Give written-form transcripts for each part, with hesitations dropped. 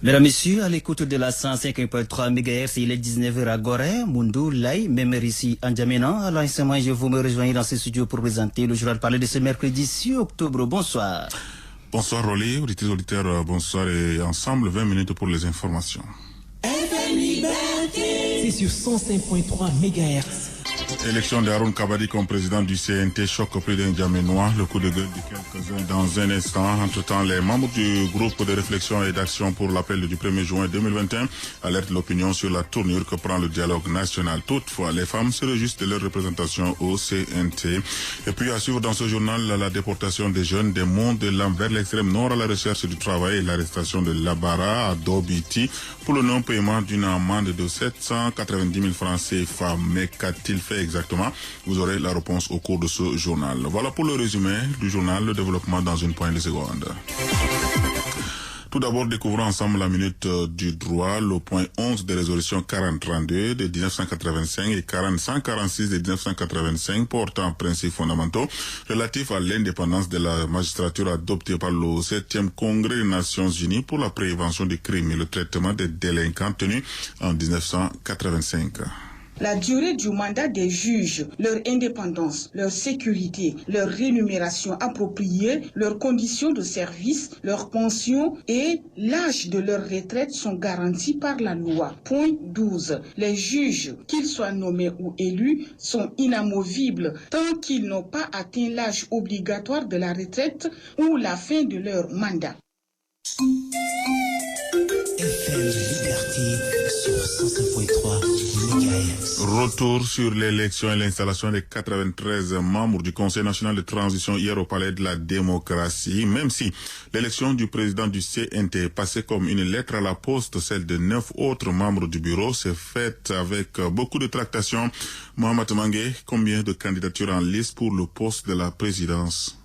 Mesdames, Messieurs, à l'écoute de la 105.3 MHz, il est 19h à Gorée, Moundou, Laï, même ici en Djamena. Alors, je vous me rejoins dans ce studio pour présenter le journal parler de ce mercredi 6 octobre. Bonsoir. Bonsoir Rolly, auditeurs, bonsoir et ensemble 20 minutes pour les informations. C'est sur 105.3 MHz. Élection d'Haroun Kabadi comme président du CNT choque plus d'un Djamenois. Le coup de gueule de quelques-uns dans un instant. Entre-temps, les membres du groupe de réflexion et d'action pour l'appel du 1er juin 2021 alertent l'opinion sur la tournure que prend le dialogue national. Toutefois, les femmes se réjouissent de leur représentation au CNT. Et puis, à suivre dans ce journal, la déportation des jeunes des monts de l'Am vers l'extrême nord à la recherche du travail et l'arrestation de Labara à Dobiti pour le non-paiement d'une amende de 790 000 francs CFA. Mais qu'a-t-il fait exactement? Vous aurez la réponse au cours de ce journal. Voilà pour le résumé du journal, le développement dans une poignée de secondes. Tout d'abord, découvrons ensemble la minute du droit, le point 11 des résolutions 4032 de 1985 et 4046 de 1985 portant principes fondamentaux relatifs à l'indépendance de la magistrature adoptée par le 7e Congrès des Nations Unies pour la prévention des crimes et le traitement des délinquants tenus en 1985. La durée du mandat des juges, leur indépendance, leur sécurité, leur rémunération appropriée, leurs conditions de service, leur pension et l'âge de leur retraite sont garantis par la loi. Point 12. Les juges, qu'ils soient nommés ou élus, sont inamovibles tant qu'ils n'ont pas atteint l'âge obligatoire de la retraite ou la fin de leur mandat. FM Liberté sur 105.3 MHz. Retour sur l'élection et l'installation des 93 membres du Conseil national de transition hier au Palais de la démocratie. Même si l'élection du président du CNT est passée comme une lettre à la poste, celle de 9 autres membres du bureau s'est faite avec beaucoup de tractations. Mohamed Mangué, combien de candidatures en liste pour le poste de la présidence?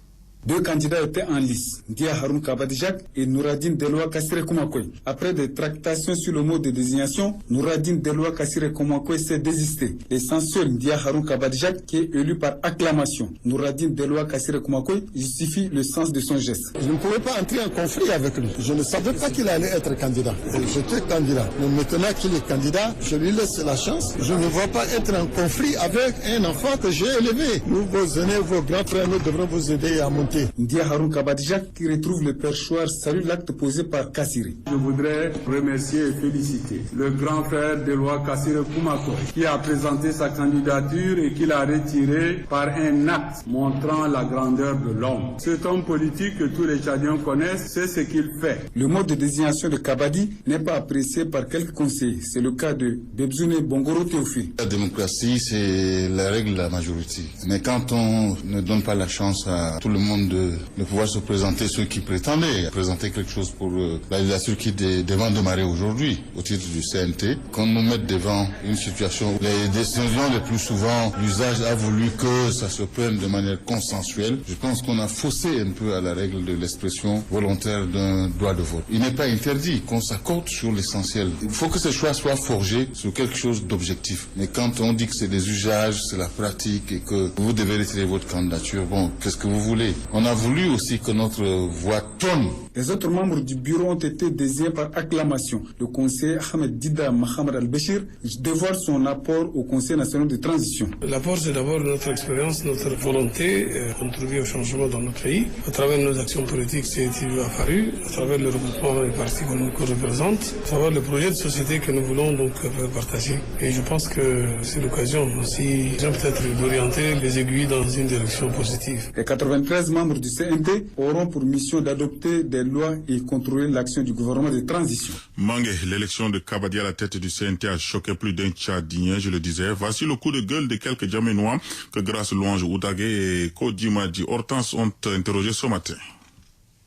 2 candidats étaient en lice, Ndia Haroun Kabadijak et Nouradine Deloa Kassire Koumakoy. Après des tractations sur le mode de désignation, Nouradine Deloa Kassire Koumakoy s'est désisté. L'essentiel, Ndia Haroun Kabadijak, qui est élu par acclamation. Nouradine Deloa Kassire Koumakoy justifie le sens de son geste. Je ne pouvais pas entrer en conflit avec lui. Je ne savais pas qu'il allait être candidat. J'étais candidat. Mais maintenant qu'il est candidat, je lui laisse la chance. Je ne vois pas être en conflit avec un enfant que j'ai élevé. Nous, vos aînés, vos grands frères, nous devrons vous aider à monter. Ndia Haroun Kabadijak, qui retrouve le perchoir, salue l'acte posé par Kassiri. Je voudrais remercier et féliciter le grand frère Deloa Kassire Koumakoy qui a présenté sa candidature et qui l'a retirée par un acte montrant la grandeur de l'homme. Cet homme politique que tous les Tchadiens connaissent, c'est ce qu'il fait. Le mode de désignation de Kabadi n'est pas apprécié par quelques conseillers. C'est le cas de Bebzoune Bongoro Théophile. La démocratie, c'est la règle de la majorité. Mais quand on ne donne pas la chance à tout le monde de pouvoir se présenter, ceux qui prétendaient présenter quelque chose pour la législature qui est devant démarrer aujourd'hui au titre du CNT, qu'on nous mette devant une situation où les décisions les plus souvent, l'usage a voulu que ça se prenne de manière consensuelle. Je pense qu'on a faussé un peu à la règle de l'expression volontaire d'un droit de vote. Il n'est pas interdit qu'on s'accorde sur l'essentiel. Il faut que ce choix soit forgé sur quelque chose d'objectif. Mais quand on dit que c'est des usages, c'est la pratique et que vous devez retirer votre candidature, bon, qu'est-ce que vous voulez? On a voulu aussi que notre voix tonne. Les autres membres du bureau ont été désignés par acclamation. Le conseiller Ahmed Dida Mohamed Al-Béchir dévoile son apport au Conseil national de transition. L'apport, c'est d'abord notre expérience, notre volonté de contribuer au changement dans notre pays. À travers nos actions politiques, c'est apparu, à travers le regroupement des partis qu'on nous représente, à travers le projet de société que nous voulons donc partager. Et je pense que c'est l'occasion aussi, peut-être, d'orienter les aiguilles dans une direction positive. Les 93 membres du CNT auront pour mission d'adopter des lois et contrôler l'action du gouvernement de transition. Mangué, l'élection de Kabadi à la tête du CNT a choqué plus d'un Tchadien, je le disais. Voici le coup de gueule de quelques Djamenois que grâce Louange Oudagé et Kodimadi Hortense ont interrogé ce matin.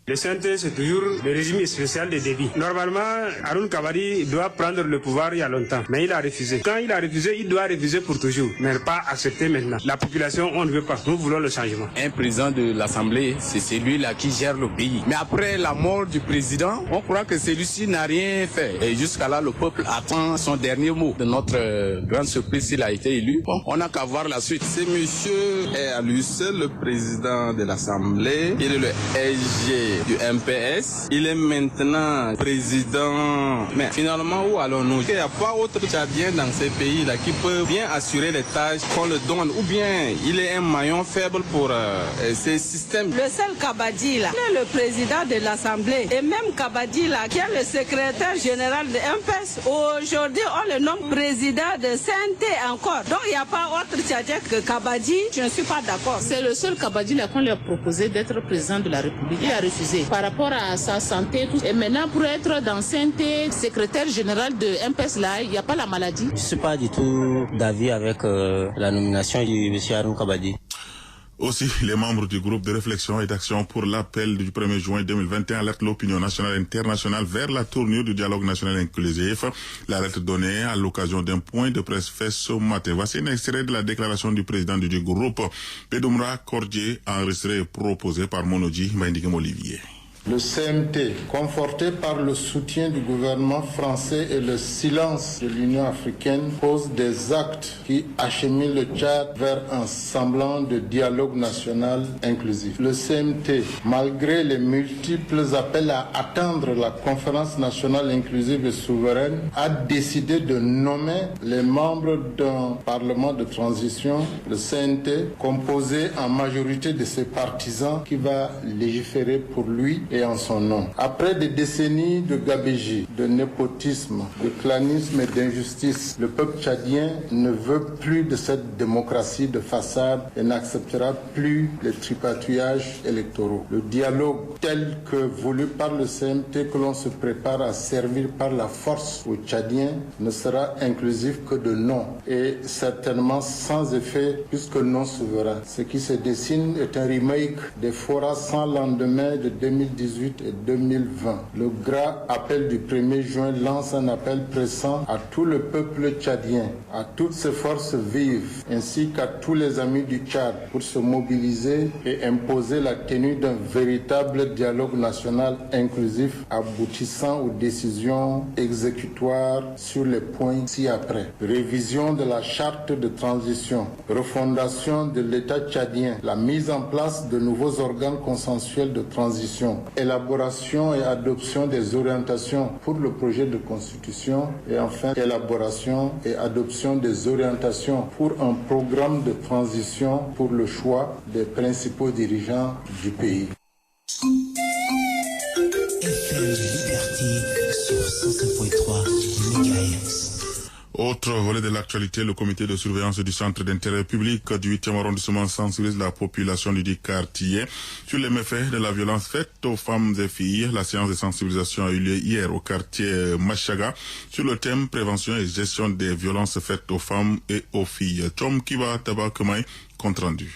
Le CNT, c'est toujours le régime spécial des débits. Normalement, Haroun Kabadi doit prendre le pouvoir il y a longtemps, mais il a refusé. Quand il a refusé, il doit refuser pour toujours, mais pas accepter maintenant. La population, on ne veut pas. Nous voulons le changement. Un président de l'Assemblée, c'est celui-là qui gère le pays. Mais après la mort du président, on croit que celui-ci n'a rien fait. Et jusqu'à là, le peuple attend son dernier mot. De notre grande surprise, il a été élu. Bon, on n'a qu'à voir la suite. Ce monsieur est à lui seul le président de l'Assemblée. Il est le SG du MPS. Il est maintenant président. Mais finalement, où allons-nous? Il n'y a pas autre Tchadien dans ces pays-là qui peut bien assurer les tâches qu'on le donne, ou bien il est un maillon faible pour ces systèmes. Le seul Kabadi là, il est le président de l'Assemblée, et même Kabadi là, qui est le secrétaire général de MPS, aujourd'hui on le nomme président de CNT encore. Donc il n'y a pas autre Tchadien que Kabadi. Je ne suis pas d'accord. C'est le seul Kabadi là qu'on lui a proposé d'être président de la République. Il a refusé par rapport à sa santé. Et maintenant pour être dans CNT, secrétaire général de MPS là, il n'y a pas la maladie. Je ne suis pas du tout d'avis avec la nomination du M. Haroun Kabadi. Aussi, les membres du groupe de réflexion et d'action pour l'appel du 1er juin 2021 alertent l'opinion nationale et internationale vers la tournure du dialogue national inclusif. L'alerte donnée à l'occasion d'un point de presse fait ce matin. Voici un extrait de la déclaration du président du groupe, Pedoumra Cordier, enregistré et proposé par Monodji Mbaindigem Olivier. Le CMT, conforté par le soutien du gouvernement français et le silence de l'Union africaine, pose des actes qui acheminent le Tchad vers un semblant de dialogue national inclusif. Le CMT, malgré les multiples appels à attendre la conférence nationale inclusive et souveraine, a décidé de nommer les membres d'un parlement de transition, le CNT, composé en majorité de ses partisans, qui va légiférer pour lui et en son nom. Après des décennies de gabégie, de népotisme, de clanisme et d'injustice, le peuple tchadien ne veut plus de cette démocratie de façade et n'acceptera plus les tripatouillages électoraux. Le dialogue tel que voulu par le CMT, que l'on se prépare à servir par la force aux Tchadiens, ne sera inclusif que de nom et certainement sans effet puisque non souverain. Ce qui se dessine est un remake des forats sans lendemain de 2018 et 2020. Le gras appel du 1er juin lance un appel pressant à tout le peuple tchadien, à toutes ses forces vives, ainsi qu'à tous les amis du Tchad pour se mobiliser et imposer la tenue d'un véritable dialogue national inclusif aboutissant aux décisions exécutoires sur les points ci-après. Révision de la charte de transition, refondation de l'État tchadien, la mise en place de nouveaux organes consensuels de transition, élaboration et adoption des orientations pour le projet de constitution et enfin élaboration et adoption des orientations pour un programme de transition pour le choix des principaux dirigeants du pays. FM Liberté sur 105.3 MHz. Autre volet de l'actualité, le comité de surveillance du centre d'intérêt public du 8e arrondissement sensibilise la population du quartier sur les méfaits de la violence faite aux femmes et filles. La séance de sensibilisation a eu lieu hier au quartier Machaga sur le thème prévention et gestion des violences faites aux femmes et aux filles. Tom Kiva Tabakemay, compte rendu.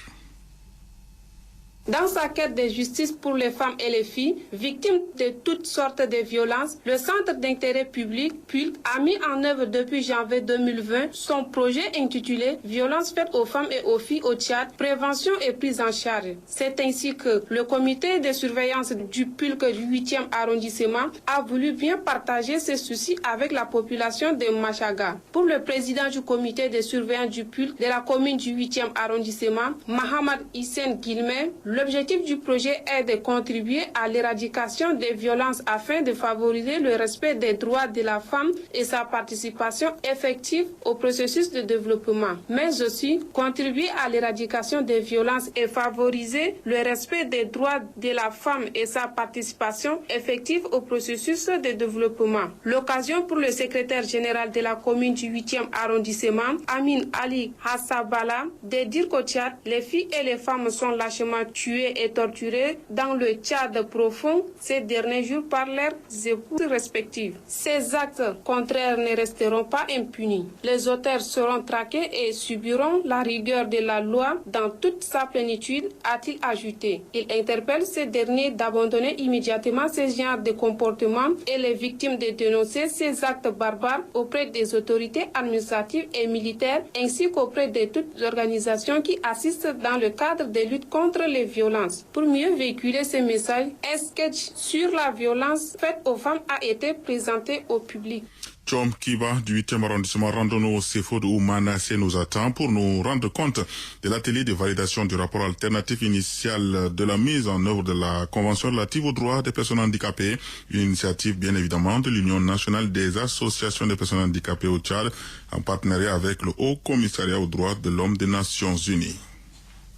Dans sa quête de justice pour les femmes et les filles, victimes de toutes sortes de violences, le Centre d'intérêt public, PULC, a mis en œuvre depuis janvier 2020 son projet intitulé « Violences faites aux femmes et aux filles au Tchad, prévention et prise en charge ». C'est ainsi que le comité de surveillance du PULC du 8e arrondissement a voulu bien partager ses soucis avec la population de Machaga. Pour le président du comité de surveillance du PULC de la commune du 8e arrondissement, Mohamed Hissène Guilmet, l'objectif du projet est de contribuer à l'éradication des violences afin de favoriser le respect des droits de la femme et sa participation effective au processus de développement, mais aussi contribuer à l'éradication des violences et favoriser le respect des droits de la femme et sa participation effective au processus de développement. L'occasion pour le secrétaire général de la commune du 8e arrondissement, Amin Ali Hassabala, de dire qu'au Tchad, les filles et les femmes sont lâchement tuées et torturés dans le Tchad profond ces derniers jours par leurs épouses respectives. Ces actes contraires ne resteront pas impunis. Les auteurs seront traqués et subiront la rigueur de la loi dans toute sa plénitude, a-t-il ajouté. Il interpelle ces derniers d'abandonner immédiatement ce genre de comportement et les victimes de dénoncer ces actes barbares auprès des autorités administratives et militaires ainsi qu'auprès de toutes les organisations qui assistent dans le cadre de lutte contre les violences. Pour mieux véhiculer ces messages, un sketch sur la violence faite aux femmes a été présenté au public. Chom Kiba du 8e arrondissement, rendons-nous au CFO de Oumanassé nous attend pour nous rendre compte de l'atelier de validation du rapport alternatif initial de la mise en œuvre de la Convention relative aux droits des personnes handicapées, une initiative bien évidemment de l'Union nationale des associations des personnes handicapées au Tchad, en partenariat avec le Haut Commissariat aux droits de l'homme des Nations Unies.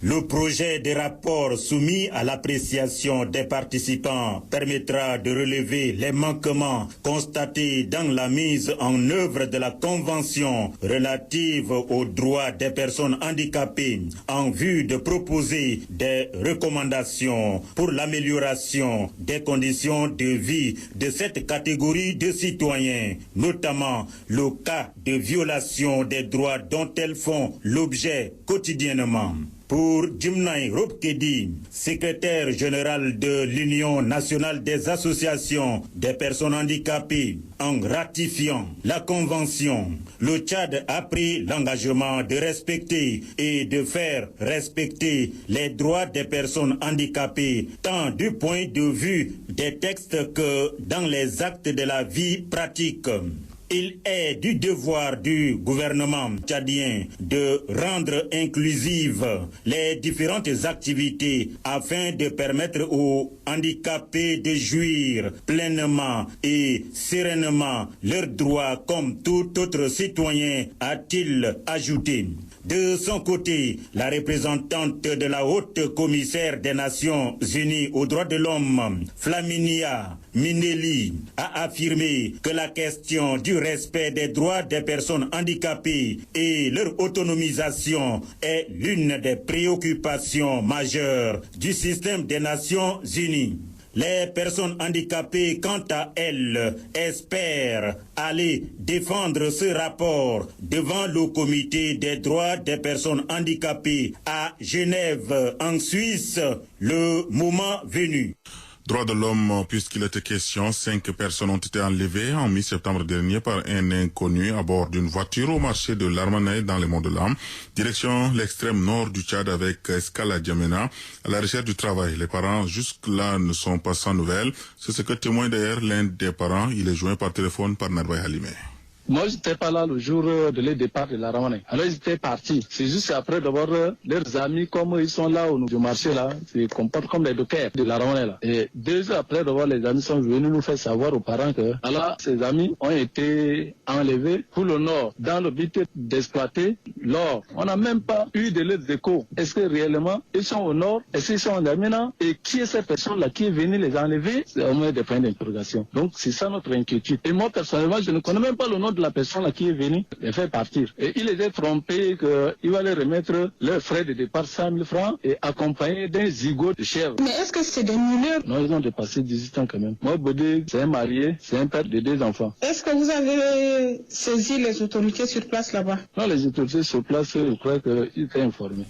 Le projet de rapport soumis à l'appréciation des participants permettra de relever les manquements constatés dans la mise en œuvre de la Convention relative aux droits des personnes handicapées en vue de proposer des recommandations pour l'amélioration des conditions de vie de cette catégorie de citoyens, notamment le cas de violation des droits dont elles font l'objet quotidiennement. Pour Jimnai Robkedi, secrétaire général de l'Union nationale des associations des personnes handicapées, en ratifiant la Convention, le Tchad a pris l'engagement de respecter et de faire respecter les droits des personnes handicapées, tant du point de vue des textes que dans les actes de la vie pratique. Il est du devoir du gouvernement tchadien de rendre inclusives les différentes activités afin de permettre aux handicapés de jouir pleinement et sereinement leurs droits comme tout autre citoyen, a-t-il ajouté. De son côté, la représentante de la haute commissaire des Nations Unies aux droits de l'homme, Flaminia Minelli, a affirmé que la question du respect des droits des personnes handicapées et leur autonomisation est l'une des préoccupations majeures du système des Nations Unies. Les personnes handicapées, quant à elles, espèrent aller défendre ce rapport devant le comité des droits des personnes handicapées à Genève, en Suisse, le moment venu. Droits de l'homme, puisqu'il était question, 5 personnes ont été enlevées en mi-septembre dernier par un inconnu à bord d'une voiture au marché de l'Armanay dans les Monts de l'Âme, direction l'extrême nord du Tchad avec escale à Djamena, à la recherche du travail. Les parents jusque-là ne sont pas sans nouvelles. C'est ce que témoigne d'ailleurs l'un des parents. Il est joint par téléphone par Narbaï Halimé. Moi, j'étais pas là le jour de le départ de la Ramané. Alors, ils étaient partis. C'est juste après d'avoir leurs amis, comme ils sont là au du marché, là, ils se comportent comme les dockers de la Ramané, là. Et 2 heures après d'avoir les amis sont venus nous faire savoir aux parents que, alors, ces amis ont été enlevés pour le nord, dans le but d'exploiter l'or. On n'a même pas eu de leurs échos. Est-ce que réellement, ils sont au nord? Est-ce qu'ils sont en Djamena? Et qui est cette personne-là qui est venue les enlever? C'est au moins des points d'interrogation. Donc, c'est ça notre inquiétude. Et moi, personnellement, je ne connais même pas le nom de la personne là qui est venue les faire partir. Et il les a trompés qu'il va leur remettre leurs frais de départ 100 000 francs et accompagné d'un zigot de chèvre. Mais est-ce que c'est des mineurs? Non, ils ont dépassé 18 ans quand même. Moi, Bodé, c'est un marié, c'est un père de 2 enfants. Est-ce que vous avez saisi les autorités sur place là-bas? Non, les autorités sur place, je crois qu'ils étaient informés.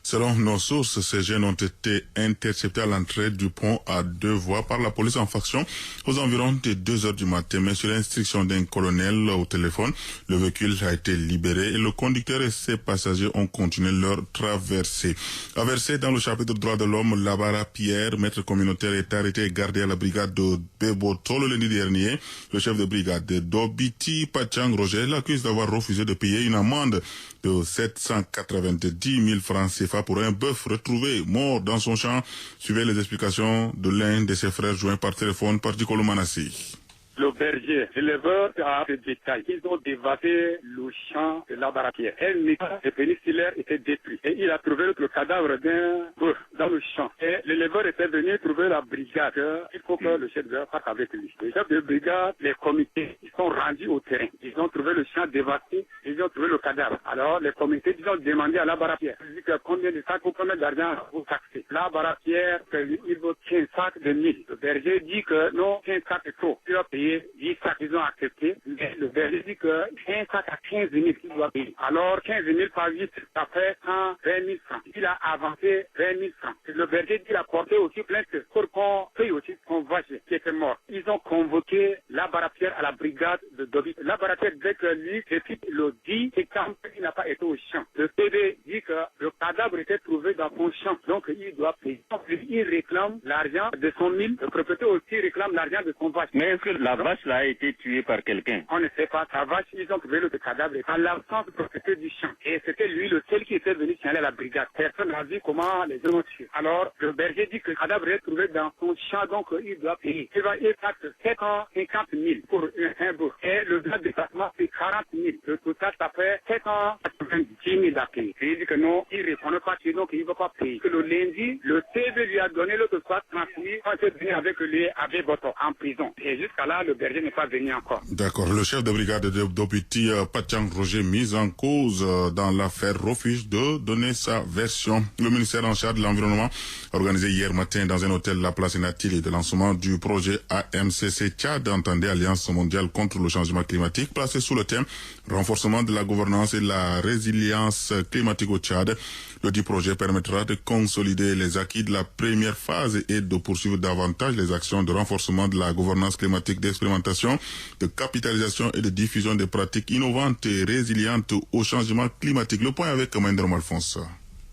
Selon nos sources, ces jeunes ont été interceptés à l'entrée du pont à 2 voies par la police en faction aux environs de 2 heures du matin. Mais sur l'instruction d'un colonel au téléphone, le véhicule a été libéré et le conducteur et ses passagers ont continué leur traversée. Aversé dans le chapitre droits de l'homme, Labara Pierre, maître communautaire, est arrêté et gardé à la brigade de Beboto le lundi dernier. Le chef de brigade de Dobiti Pachang Roger l'accuse d'avoir refusé de payer une amende de 790 000 francs CFA pour un bœuf retrouvé mort dans son champ. Suivez les explications de l'un de ses frères joints par téléphone par Dikolo Manassi. Le berger, l'éleveur a fait détail. Ils ont dévasté le champ de la baraquière. Un état péninsulaire était détruit. Et il a trouvé le cadavre d'un bœuf dans le champ. Et l'éleveur était venu trouver la brigade. Il faut que le chef de brigade parte avec lui. Le chef de brigade, les comités, ils sont rendus au terrain. Ils ont trouvé le champ dévasté. Ils ont trouvé le cadavre. Alors, les comités, ils ont demandé à la baraquière. Ils disent que combien de sacs, combien d'argent vous taxez. La baraquière, il vaut 15 sacs de 1000. Le berger dit que non, 15 sacs est trop. Il va payer 10 sacs, ils ont accepté, mais le berger dit que 15 sacs à 15 000 qu'il doit payer. Alors 15 000 par 8, ça fait 120 000 francs. Il a avancé 20 000 francs. Le berger dit qu'il a porté aussi plainte pour qu'on paye aussi son vache qui était mort. ils ont convoqué Labarapierre à la brigade de Dobi. Labarapierre dit que lui, depuis le 10 septembre, il n'a pas été au champ. Le PD dit que le cadavre était trouvé dans son champ, donc il doit payer. Donc, il réclame l'argent de son mille. Le propriétaire aussi réclame l'argent de son vache. Mais est-ce que la vache là a été tuée par quelqu'un? On ne sait pas. Sa vache, ils ont trouvé le cadavre en l'absence du propriétaire du champ. Et c'était lui le seul qui était venu signaler à la brigade. Personne n'a vu comment les gens ont tué. Alors, le berger dit que le cadavre est trouvé dans son champ, donc il doit payer. Il va taxe 750 000 pour un bourg. Et le droit de déplacement, c'est 40 000. Le total, ça fait 790 000 à payer. Et il dit que non, il ne répond pas, donc il ne va pas payer. Que le lundi, le CV lui a donné l'autre soit transmis quand il est venu avec lui, avec votre en prison. Et jusqu'à là, le berger n'est pas venu encore. D'accord. Le chef de brigade de Dopiti, Pachang Roger, mis en cause dans l'affaire, refuse de donner sa version. Le ministère en charge de l'environnement a organisé hier matin dans un hôtel La Place Natil de lancement du projet AMCC Tchad, entendez Alliance mondiale contre le changement climatique, placé sous le thème renforcement de la gouvernance et de la résilience climatique au Tchad. Le dit projet permettra de consolider les acquis de la première phase et de poursuivre davantage les actions de renforcement de la gouvernance climatique, d'expérimentation, de capitalisation et de diffusion des pratiques innovantes et résilientes au changement climatique. Le point avec Commander Malfonse.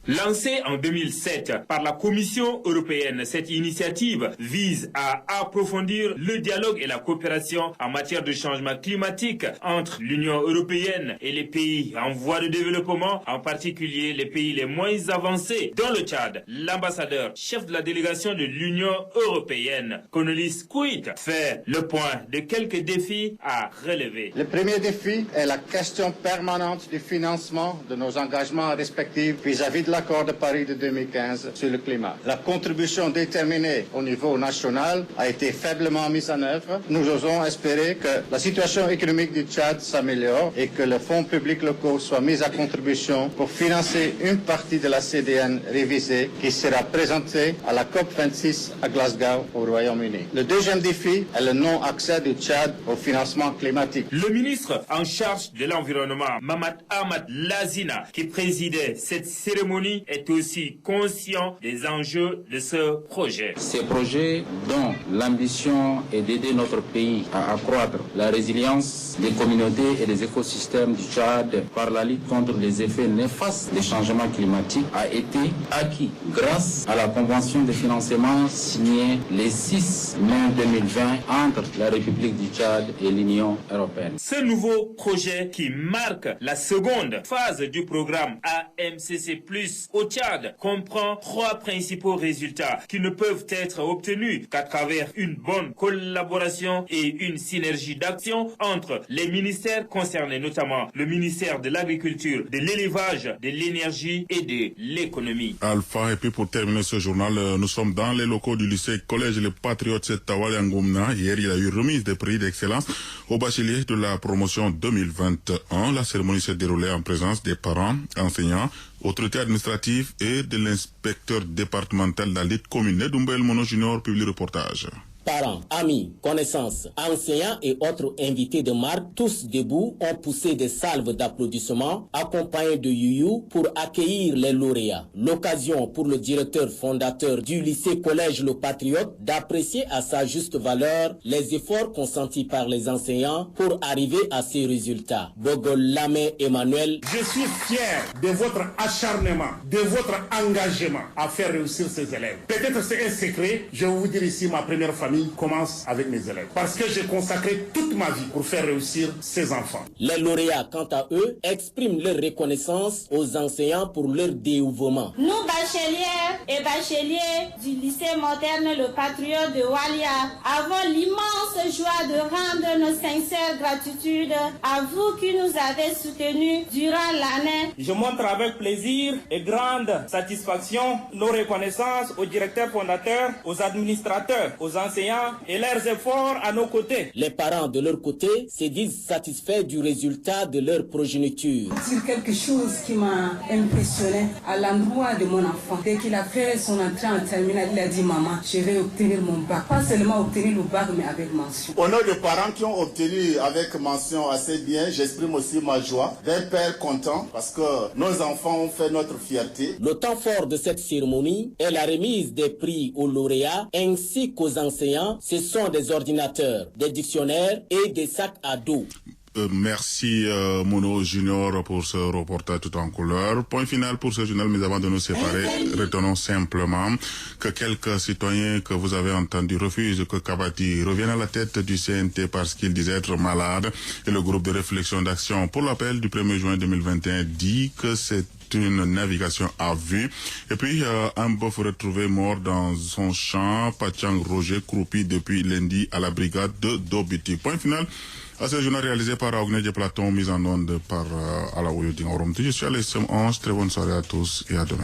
Lancée en 2007 par la Commission européenne, cette initiative vise à approfondir le dialogue et la coopération en matière de changement climatique entre l'Union européenne et les pays en voie de développement, en particulier les pays les moins avancés. Dans le Tchad, l'ambassadeur chef de la délégation de l'Union européenne, Cornelis Kuit, fait le point de quelques défis à relever. Le premier défi est la question permanente du financement de nos engagements respectifs vis-à-vis de l'accord de Paris de 2015 sur le climat. La contribution déterminée au niveau national a été faiblement mise en œuvre. Nous osons espérer que la situation économique du Tchad s'améliore et que les fonds publics locaux soient mis à contribution pour financer une partie de la CDN révisée qui sera présentée à la COP26 à Glasgow au Royaume-Uni. Le deuxième défi est le non-accès du Tchad au financement climatique. Le ministre en charge de l'environnement, Mamad Ahmad Lazina, qui présidait cette cérémonie, est aussi conscient des enjeux de ce projet. Ces projets dont l'ambition est d'aider notre pays à accroître la résilience des communautés et des écosystèmes du Tchad par la lutte contre les effets néfastes des changements climatiques a été acquis grâce à la convention de financement signée le 6 mai 2020 entre la République du Tchad et l'Union européenne. Ce nouveau projet qui marque la seconde phase du programme AMCC+, au Tchad comprend 3 principaux résultats qui ne peuvent être obtenus qu'à travers une bonne collaboration et une synergie d'action entre les ministères concernés, notamment le ministère de l'Agriculture, de l'Élevage, de l'Énergie et de l'Économie. Alpha, et puis pour terminer ce journal, nous sommes dans les locaux du lycée collège Les Patriotes Setawal Ngoumna. Hier, il y a eu remise des prix d'excellence aux bacheliers de la promotion 2021. La cérémonie s'est déroulée en présence des parents, enseignants, autorités administratives et de l'inspecteur départemental de la lutte commune. Doumbel Mono Junior, publie reportage. Parents, amis, connaissances, enseignants et autres invités de marque, tous debout, ont poussé des salves d'applaudissements accompagnés de youyou pour accueillir les lauréats. L'occasion pour le directeur fondateur du lycée collège Le Patriote d'apprécier à sa juste valeur les efforts consentis par les enseignants pour arriver à ces résultats. Bogol Lamé Emmanuel. Je suis fier de votre acharnement, de votre engagement à faire réussir ces élèves. Peut-être c'est un secret, je vais vous dire ici ma première famille commence avec mes élèves. Parce que j'ai consacré toute ma vie pour faire réussir ces enfants. Les lauréats, quant à eux, expriment leur reconnaissance aux enseignants pour leur dévouement. Nous, bachelières et bacheliers du lycée moderne Le Patriote de Walia, avons l'immense joie de rendre nos sincères gratitudes à vous qui nous avez soutenus durant l'année. Je montre avec plaisir et grande satisfaction nos reconnaissances aux directeurs fondateurs, aux administrateurs, aux enseignants et leurs efforts à nos côtés. Les parents de leur côté se disent satisfaits du résultat de leur progéniture. C'est quelque chose qui m'a impressionné à l'endroit de mon enfant. Dès qu'il a fait son entrée en terminale, il a dit maman, je vais obtenir mon bac. Pas seulement obtenir le bac, mais avec mention. Au nom des parents qui ont obtenu avec mention assez bien, j'exprime aussi ma joie d'un père content parce que nos enfants ont fait notre fierté. Le temps fort de cette cérémonie est la remise des prix aux lauréats ainsi qu'aux enseignants enseignants, ce sont des ordinateurs, des dictionnaires et des sacs à dos. Merci Mono Junior pour ce reportage tout en couleur. Point final pour ce journal, mais avant de nous séparer, retenons simplement que quelques citoyens que vous avez entendus refusent que Kabadi revienne à la tête du CNT parce qu'il disait être malade. Et le groupe de réflexion d'action pour l'appel du 1er juin 2021 dit que c'est une navigation à vue. Et puis, un bœuf retrouvé mort dans son champ, Pachang Roger, croupi depuis lundi à la brigade de Dobiti. Point final à ce journal réalisé par Agnès Platon, mise en onde par Alaouyou Dingorom. Je suis à l'SM 11. Très bonne soirée à tous et à demain.